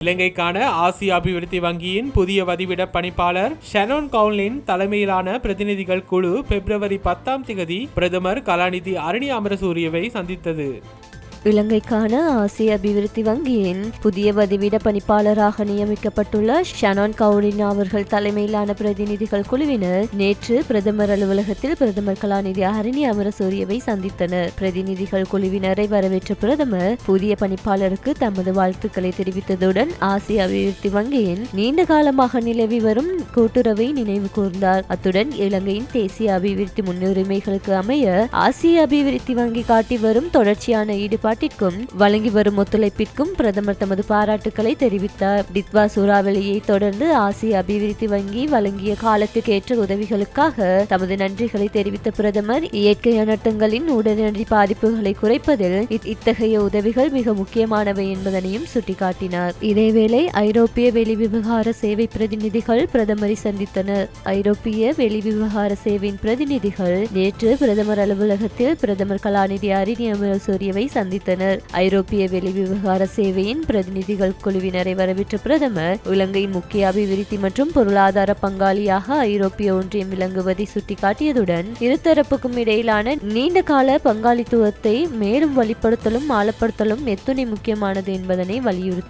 இலங்கைக்கான ஆசிய அபிவிருத்தி வங்கியின் புதிய வதிவிட பணிப்பாளர் ஷனோன் கவுன்லின் தலைமையிலான பிரதிநிதிகள் குழு பிப்ரவரி 10 பிரதமர் கலாநிதி அருணி அமரசூரியவை சந்தித்தது. இலங்கைக்கான ஆசிய அபிவிருத்தி வங்கியின் புதிய வதிவிட பணிப்பாளராக நியமிக்கப்பட்டுள்ள ஷனோன் கவுலின் அவர்கள் தலைமையிலான பிரதிநிதிகள் குழுவினர் நேற்று பிரதமர் அலுவலகத்தில் பிரதமர் கலாநிதி அருணி அமரசூரியவை சந்தித்தனர். பிரதிநிதிகள் குழுவினரை வரவேற்ற பிரதமர் புதிய பணிப்பாளருக்கு தமது வாழ்த்துக்களை தெரிவித்ததுடன் ஆசிய அபிவிருத்தி வங்கியின் நீண்ட காலமாக நிலவி வரும் கூட்டுறவை நினைவு கூர்ந்தார். அத்துடன் இலங்கையின் தேசிய அபிவிருத்தி முன்னுரிமைகளுக்கு அமைய ஆசிய அபிவிருத்தி வங்கி காட்டி வரும் தொடர்ச்சியான ஈடுபாடு வழங்கி வரும் ஒத்துழைப்பிற்கும் பிரதமர் தமது பாராட்டுக்களை தெரிவித்தார். டித்வா சூறாவளியை தொடர்ந்து ஆசிய அபிவிருத்தி வங்கி வழங்கிய காலத்துக்கு ஏற்ற உதவிகளுக்காக தமது நன்றிகளை தெரிவித்த பிரதமர் இயற்கை அனர்த்தங்களின் உடனடி பாதிப்புகளை குறைப்பதில் இத்தகைய உதவிகள் மிக முக்கியமானவை என்பதனையும் சுட்டிக்காட்டினார். இதேவேளை ஐரோப்பிய வெளிவிவகார சேவை பிரதிநிதிகள் பிரதமரை சந்தித்தனர். ஐரோப்பிய வெளிவிவகார சேவையின் பிரதிநிதிகள் நேற்று பிரதமர் அலுவலகத்தில் பிரதமர் கலாநிதி அருணி அமரசூரியவை சந்தித்தனர். ஐரோப்பிய வெளிவிவகார சேவையின் பிரதிநிதிகள் குழுவினரை வரவேற்ற பிரதமர் இலங்கையின் முக்கிய அபிவிருத்தி மற்றும் பொருளாதார பங்காளியாக ஐரோப்பிய ஒன்றியம் விளங்குவதை சுட்டிக்காட்டியதுடன் இருதரப்புக்கும் இடையிலான நீண்ட கால பங்காளித்துவத்தை மேலும் வலுப்படுத்தலும் ஆழப்படுத்தலும் எத்துணை முக்கியமானது என்பதனை வலியுறுத்தினார்.